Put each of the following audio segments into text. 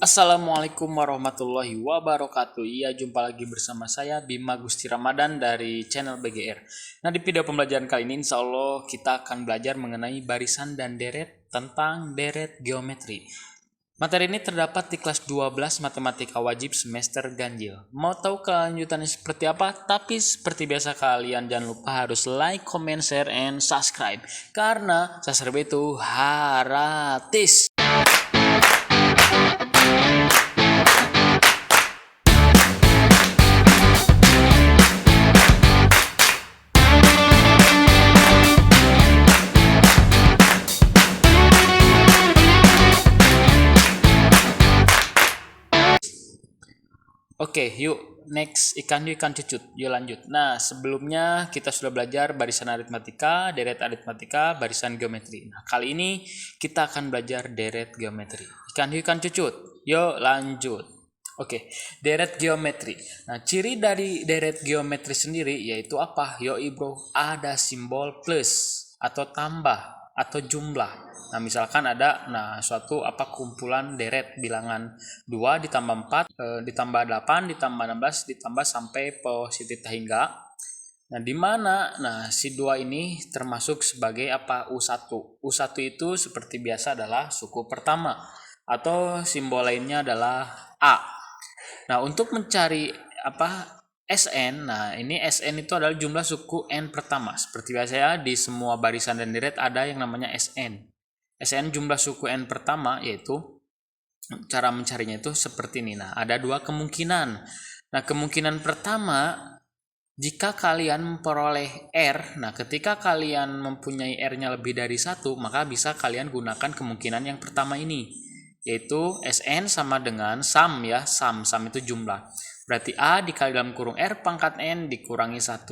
Assalamualaikum warahmatullahi wabarakatuh. Iya, jumpa lagi bersama saya Bima Gusti Ramadan dari channel BGR. Nah, di video pembelajaran kali ini insya Allah kita akan belajar mengenai barisan dan deret tentang deret geometri. Materi ini terdapat di kelas 12 Matematika Wajib semester ganjil. Mau tahu kelanjutannya seperti apa? Tapi seperti biasa kalian jangan lupa harus like, comment, share, and subscribe. Karena subscribe itu gratis. Oke, yuk next ikan cucut. Yuk lanjut. Nah, sebelumnya kita sudah belajar barisan aritmatika, deret aritmatika, barisan geometri. Nah, kali ini kita akan belajar deret geometri. Ikan cucut. Yuk lanjut. Oke, deret geometri. Nah, ciri dari deret geometri sendiri yaitu apa? Yoi bro, ada simbol plus atau tambah atau jumlah. Nah, misalkan ada suatu kumpulan deret bilangan 2 ditambah 4 ditambah 8 ditambah 16 ditambah sampai positif hingga. Nah, di mana si 2 ini termasuk sebagai U1. U1 itu seperti biasa adalah suku pertama atau simbol lainnya adalah A. Nah, untuk mencari SN, ini SN itu adalah jumlah suku N pertama. Seperti biasa ya, di semua barisan dan deret ada yang namanya SN. SN jumlah suku N pertama, yaitu cara mencarinya itu seperti ini. Nah, ada dua kemungkinan. Nah, kemungkinan pertama, jika kalian memperoleh R, ketika kalian mempunyai R-nya lebih dari 1, maka bisa kalian gunakan kemungkinan yang pertama ini, yaitu SN sama dengan sum ya, sum itu jumlah. Berarti A dikali dalam kurung R pangkat N dikurangi 1.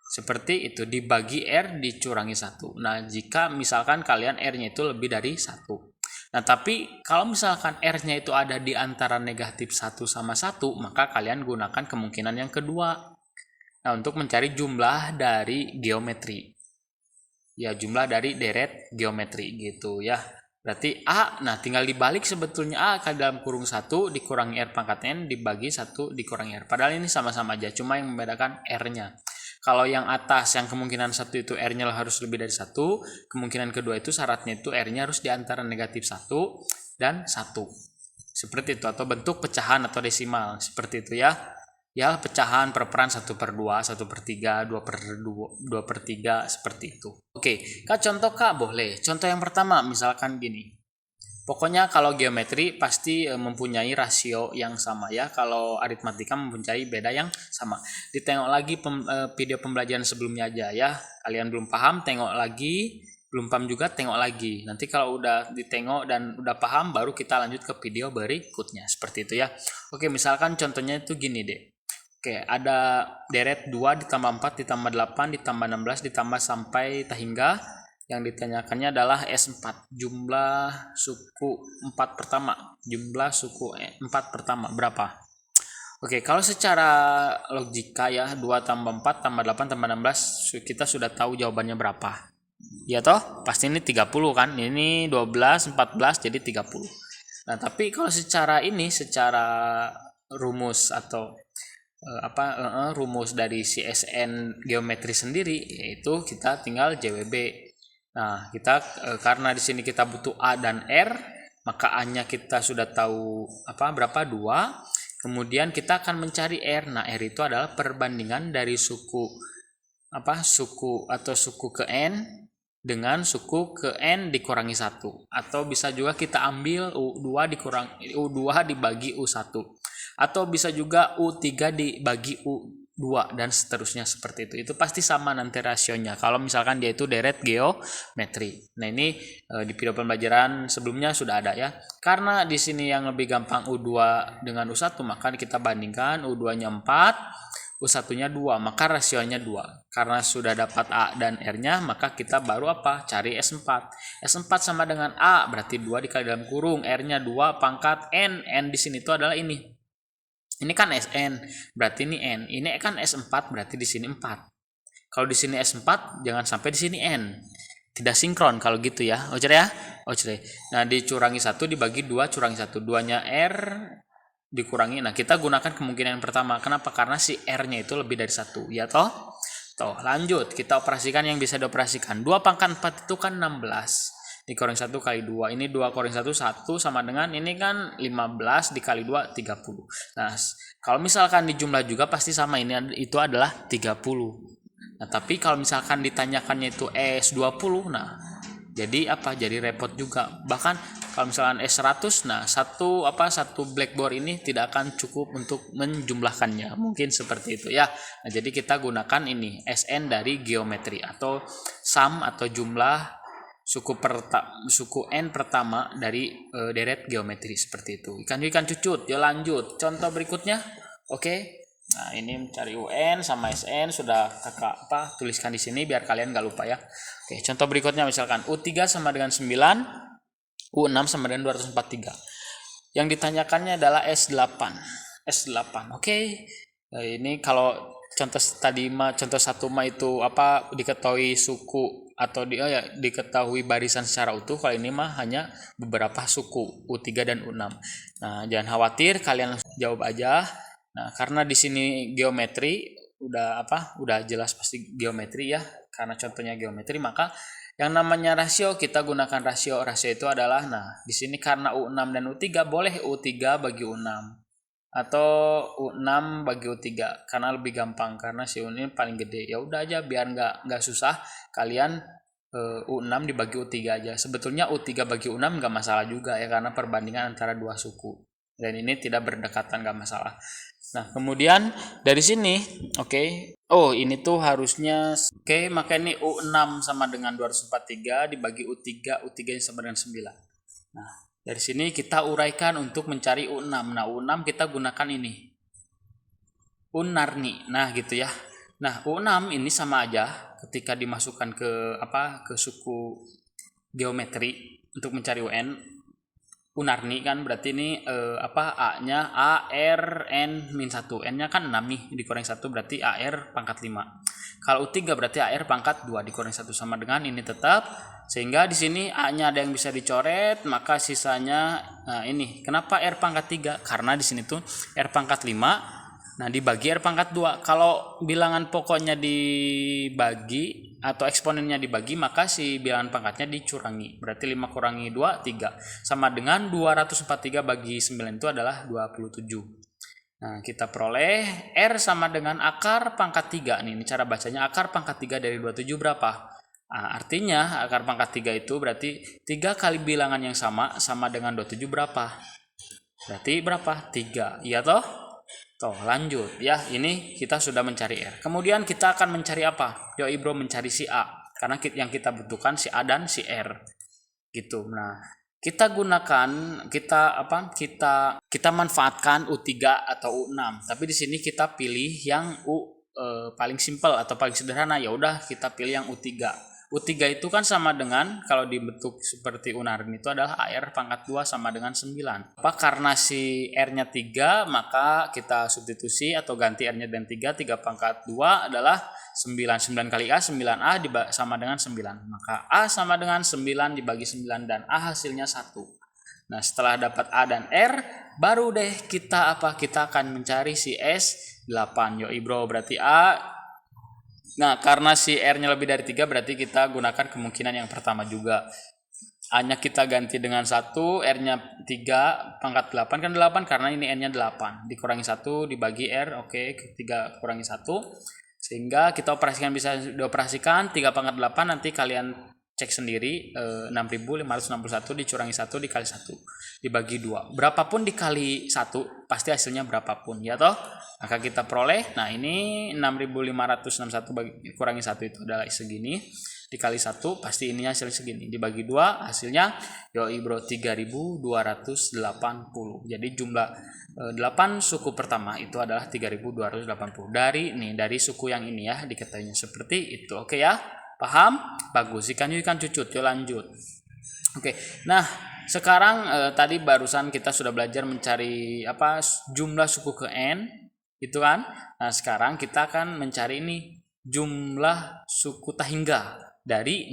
Seperti itu, dibagi R dicurangi 1. Nah, jika misalkan kalian R-nya itu lebih dari 1. Nah, tapi kalau misalkan R-nya itu ada di antara negatif 1 sama 1, maka kalian gunakan kemungkinan yang kedua. Nah, untuk mencari jumlah dari geometri. Ya, jumlah dari deret geometri gitu ya. Berarti A, tinggal dibalik sebetulnya A kali dalam kurung 1 dikurangi R pangkat N dibagi 1 dikurangi R. Padahal ini sama-sama aja, cuma yang membedakan R-nya. Kalau yang atas, yang kemungkinan 1 itu R-nya harus lebih dari 1, kemungkinan kedua itu syaratnya itu R-nya harus di antara negatif 1 dan 1. Seperti itu, atau bentuk pecahan atau desimal, seperti itu ya. Ya, pecahan perperan 1/2, 1/3, 2/3, seperti itu. Oke, Kak contoh Kak boleh. Contoh yang pertama, misalkan gini. Pokoknya kalau geometri pasti mempunyai rasio yang sama ya. Kalau aritmatika mempunyai beda yang sama. Ditengok lagi video pembelajaran sebelumnya aja ya. Kalian belum paham, tengok lagi. Belum paham juga, tengok lagi. Nanti kalau udah ditengok dan udah paham, baru kita lanjut ke video berikutnya. Seperti itu ya. Oke, misalkan contohnya itu gini deh. Oke, ada deret 2 ditambah 4 ditambah 8 ditambah 16 ditambah sampai hingga. Yang ditanyakannya adalah S4, jumlah suku 4 pertama. Jumlah suku 4 pertama berapa? Oke, kalau secara logika ya, 2 tambah 4 tambah 8 tambah 16, kita sudah tahu jawabannya berapa. Ya toh, pasti ini 30 kan? Ini 12, 14, jadi 30. Nah, tapi kalau secara rumus atau rumus dari CSN geometri sendiri, yaitu kita tinggal JWB. Nah, kita karena di sini kita butuh A dan R, maka A-nya kita sudah tahu berapa 2. Kemudian kita akan mencari R. Nah, R itu adalah perbandingan dari suku ke N dengan suku ke N dikurangi 1. Atau bisa juga kita ambil U2 dibagi U1. Atau bisa juga U3 dibagi U2 dan seterusnya seperti itu. Itu pasti sama nanti rasionya kalau misalkan dia itu deret geometri. Nah, ini di video pembelajaran sebelumnya sudah ada ya. Karena di sini yang lebih gampang U2 dengan U1, maka kita bandingkan U2-nya 4, U1-nya 2, maka rasionya 2. Karena sudah dapat A dan R-nya, maka kita baru cari S4. S4 sama dengan A, berarti 2 dikali dalam kurung R-nya 2 pangkat N. N di sini itu adalah ini. Ini kan SN, berarti ini N. Ini kan S4, berarti di sini 4. Kalau di sini S4, jangan sampai di sini N. tidak sinkron kalau gitu ya. Oke ya. Oke. Nah, dicurangi 1 dibagi 2 curangi 1. 2-nya R dikurangi. Nah, kita gunakan kemungkinan yang pertama. Kenapa? Karena si R-nya itu lebih dari 1. Ya toh? Toh, lanjut. Kita operasikan yang bisa dioperasikan. 2 pangkat 4 itu kan 16. Dikurangi 1 kali 2. Ini 2 kurangi 1, 1 sama dengan ini kan 15 dikali 2, 30. Nah, kalau misalkan dijumlah juga pasti sama. Itu adalah 30. Nah, tapi kalau misalkan ditanyakannya itu S20, nah jadi apa? Jadi repot juga. Bahkan kalau misalkan S100, nah satu blackboard ini tidak akan cukup untuk menjumlahkannya. Mungkin seperti itu ya. Nah, jadi kita gunakan ini SN dari geometri atau sum atau jumlah suku N pertama dari deret geometri seperti itu. Ikan cucut. Ya lanjut. Contoh berikutnya. Oke. Nah, ini mencari UN sama SN sudah kakak tuliskan di sini biar kalian nggak lupa ya. Oke, contoh berikutnya misalkan U3 sama dengan 9, U6 sama dengan 243. Yang ditanyakannya adalah S8. S8. Oke. Nah, ini kalau contoh tadi contoh 1 itu diketahui suku atau diketahui barisan secara utuh. Kalau ini mah hanya beberapa suku U3 dan U6. Nah, jangan khawatir, kalian jawab aja. Nah, karena di sini geometri udah jelas pasti geometri ya, karena contohnya geometri, maka yang namanya rasio kita gunakan rasio. Rasio itu adalah, nah di sini karena U6 dan U3 boleh U3 bagi U6 atau U6 bagi U3 karena lebih gampang, karena si U ini paling gede. Ya udah aja biar nggak susah, kalian U6 dibagi U3 aja. Sebetulnya U3 bagi U6 nggak masalah juga ya, karena perbandingan antara dua suku dan ini tidak berdekatan, nggak masalah. Nah, kemudian dari sini, oke. Oh, ini tuh harusnya maka ini U6 sama dengan 243 dibagi U3, U3 sama dengan 9. Nah, dari sini kita uraikan untuk mencari U6. Nah, U6 kita gunakan ini. Unarni. Nah, gitu ya. Nah, U6 ini sama aja ketika dimasukkan ke suku geometri untuk mencari UN. Unarni kan berarti ini A-nya A R N min 1. N-nya kan 6 nih, dikurangi 1 berarti AR pangkat 5. Kalau U3 berarti AR pangkat 2 dikurangi 1 sama dengan ini tetap. Sehingga di sini A-nya ada yang bisa dicoret, maka sisanya ini. Kenapa R pangkat 3? Karena di sini tuh R pangkat 5. Nah, dibagi R pangkat 2. Kalau bilangan pokoknya dibagi atau eksponennya dibagi, maka si bilangan pangkatnya dicurangi. Berarti 5 kurangi 2, 3. Sama dengan 243 bagi 9 itu adalah 27. Nah, kita peroleh R sama dengan akar pangkat 3. Nih, ini cara bacanya. Akar pangkat 3 dari 27 berapa? Nah, artinya akar pangkat 3 itu berarti 3 kali bilangan yang sama dengan 27 berapa? Berarti berapa? 3. Iya toh? Toh, lanjut ya. Ini kita sudah mencari R. Kemudian kita akan mencari apa? Yoi bro, mencari si A. Karena yang kita butuhkan si A dan si R. Gitu. Nah, kita gunakan kita manfaatkan U3 atau U6. Tapi di sini kita pilih yang paling simpel atau paling sederhana. Ya udah, kita pilih yang U3. U3 itu kan sama dengan, kalau dibentuk seperti Unarni itu adalah AR pangkat 2 sama dengan 9. Karena si R-nya 3, maka kita substitusi atau ganti R-nya dengan 3. 3 pangkat 2 adalah 9. 9 kali A, 9A sama dengan 9. Maka A sama dengan 9 dibagi 9 dan A hasilnya 1. Nah, setelah dapat A dan R, baru deh kita akan mencari si S8. Yoi bro, berarti A. Nah, karena si R-nya lebih dari 3, berarti kita gunakan kemungkinan yang pertama juga. A-nya kita ganti dengan 1, R-nya 3, pangkat 8 kan 8, karena ini N-nya 8. Dikurangi 1, dibagi R, oke, 3 kurangi 1. Sehingga kita bisa dioperasikan, 3 pangkat 8, nanti kalian cek sendiri, 6.561 dicurangi 1 dikali 1 dibagi 2. Berapapun dikali 1 pasti hasilnya berapapun, ya toh? Maka kita peroleh, nah ini 6.561 kurangi 1 itu adalah segini, dikali 1 pasti ini hasil segini, dibagi 2 hasilnya yoi bro 3.280. Jadi jumlah 8 suku pertama itu adalah 3.280 dari suku yang ini ya, diketahuinya seperti itu. Oke ya, paham? Bagus. Ikan cucut. Yuk lanjut. Oke. Nah, sekarang tadi barusan kita sudah belajar mencari jumlah suku ke N, itu kan? Nah, sekarang kita akan mencari ini jumlah suku Tahingga. dari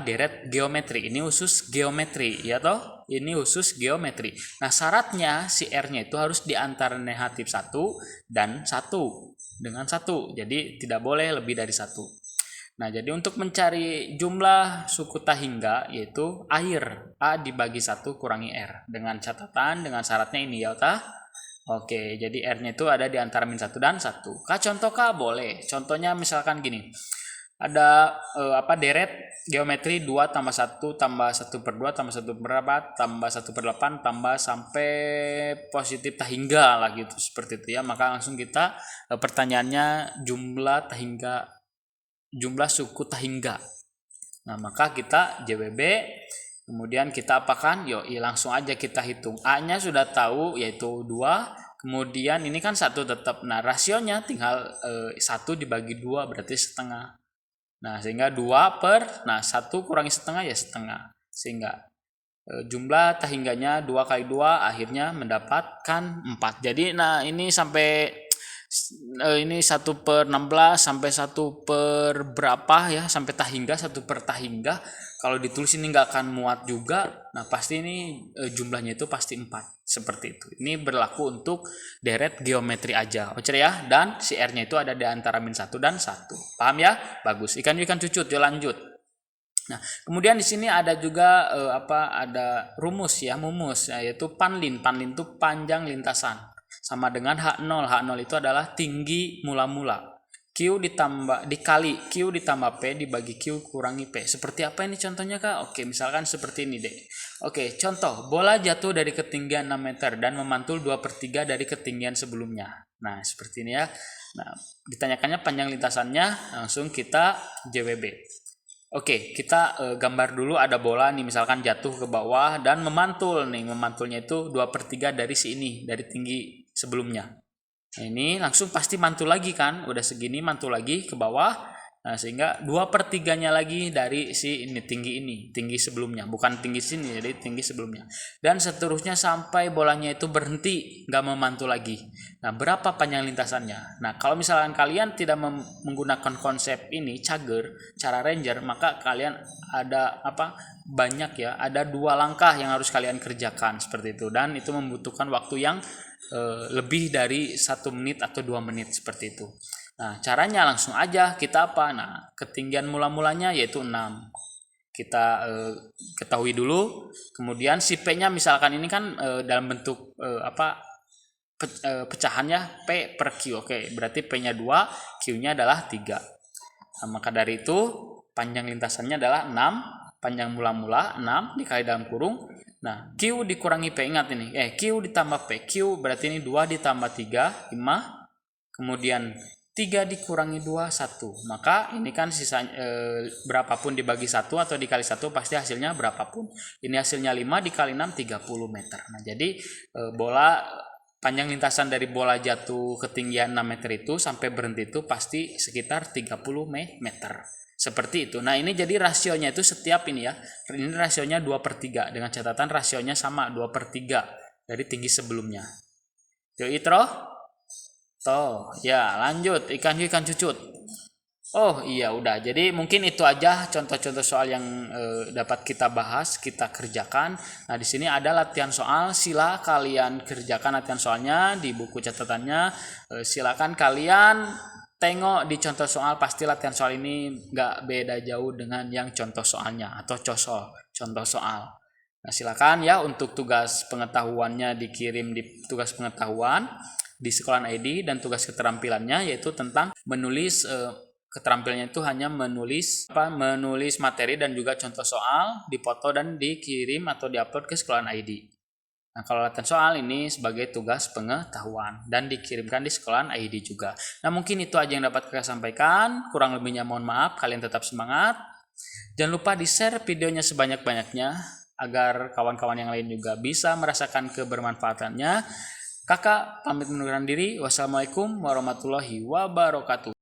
deret geometri. Ini khusus geometri ya toh, ini khusus geometri. Nah syaratnya si R-nya itu harus di antara negatif 1 dan 1 dengan 1, jadi tidak boleh lebih dari 1. Nah jadi untuk mencari jumlah suku tahingga yaitu air, A dibagi 1 kurangi R, dengan catatan dengan syaratnya ini ya tah. Oke, jadi R-nya itu ada di antara min 1 dan 1. Kah contoh kah? Boleh. Contohnya misalkan gini. Ada deret geometri 2 tambah 1 tambah 1 per 2 tambah 1 per 4 tambah 1 per 8 tambah sampai positif tahingga lah gitu, seperti itu ya. Maka langsung kita pertanyaannya jumlah suku tahingga. Nah, maka kita JWB, kemudian kita apakan? Yoi, langsung aja kita hitung. A-nya sudah tahu yaitu 2, kemudian ini kan 1 tetap. Nah, rasionya tinggal 1 dibagi 2 berarti setengah. Nah, sehingga 2 per, 1 kurangi setengah ya setengah. Sehingga jumlah tahingganya 2 kali 2 akhirnya mendapatkan 4. Jadi nah ini sampai ini 1 per 16 sampai 1 per berapa ya, sampai tahingga 1 per tahingga. Kalau ditulis ini nggak akan muat juga. Nah pasti ini jumlahnya itu pasti 4, seperti itu. Ini berlaku untuk deret geometri aja, oke ya. Dan si R-nya itu ada di antara min 1 dan 1. Paham ya? Bagus. Ikan cucut, yuk lanjut. Nah, kemudian di sini ada juga ada rumus ya, yaitu panlin. Panlin itu panjang lintasan. Sama dengan H0. H0 itu adalah tinggi mula-mula. Q dikali Q ditambah P dibagi Q kurangi P. Seperti apa ini contohnya kak? Oke, misalkan seperti ini deh. Oke, contoh. Bola jatuh dari ketinggian 6 meter dan memantul 2/3 dari ketinggian sebelumnya. Nah, seperti ini ya. Nah, ditanyakannya panjang lintasannya, langsung kita JWB. Oke, kita gambar dulu ada bola nih, misalkan jatuh ke bawah dan memantul nih. Memantulnya itu 2/3 dari sini, dari tinggi sebelumnya. Nah, ini langsung pasti mantul lagi kan, udah segini mantul lagi ke bawah. Nah, sehingga 2/3-nya lagi dari tinggi sebelumnya, bukan tinggi sini, jadi tinggi sebelumnya. Dan seterusnya sampai bolanya itu berhenti, nggak memantul lagi. Nah, berapa panjang lintasannya? Nah, kalau misalkan kalian tidak menggunakan konsep ini, cager, cara ranger, maka kalian ada banyak ya, ada 2 langkah yang harus kalian kerjakan seperti itu. Dan itu membutuhkan waktu yang lebih dari 1 menit atau 2 menit seperti itu. Nah, caranya langsung aja kita Nah, ketinggian mula-mulanya yaitu 6. Kita ketahui dulu. Kemudian si P-nya misalkan ini kan dalam bentuk pecahannya P per Q. Oke, berarti P-nya 2, Q-nya adalah 3. Nah, maka dari itu panjang lintasannya adalah 6, panjang mula-mula 6 dikali dalam kurung. Nah, Q dikurangi P, ingat ini. Q ditambah P. Q berarti ini 2 ditambah 3, 5. Kemudian 3 dikurangi 2, 1. Maka ini kan sisanya berapapun dibagi 1 atau dikali 1 pasti hasilnya berapapun. Ini hasilnya 5 dikali 6, 30 meter. Nah, jadi panjang lintasan dari bola jatuh ketinggian 6 meter itu sampai berhenti itu pasti sekitar 30 meter. Seperti itu. Nah, ini jadi rasionya itu setiap ini ya. Ini rasionya 2/3 dengan catatan rasionya sama 2/3 dari tinggi sebelumnya. Yuk Itro. Toh, ya lanjut ikan cucut. Oh iya udah. Jadi mungkin itu aja contoh-contoh soal yang dapat kita bahas, kita kerjakan. Nah, di sini ada latihan soal, sila kalian kerjakan latihan soalnya di buku catatannya. Silakan kalian tengok di contoh soal, pasti latihan soal ini nggak beda jauh dengan yang contoh soalnya atau contoh soal. Nah, silakan ya untuk tugas pengetahuannya dikirim di tugas pengetahuan di sekolahan ID, dan tugas keterampilannya yaitu tentang menulis keterampilannya itu hanya menulis materi dan juga contoh soal, dipoto dan dikirim atau diupload ke sekolahan ID. Nah, kalau latihan soal ini sebagai tugas pengetahuan dan dikirimkan di sekolahan ID juga. Nah, mungkin itu aja yang dapat saya sampaikan. Kurang lebihnya mohon maaf, kalian tetap semangat. Jangan lupa di-share videonya sebanyak-banyaknya agar kawan-kawan yang lain juga bisa merasakan kebermanfaatannya. Kakak pamit mengundurkan diri. Wassalamualaikum warahmatullahi wabarakatuh.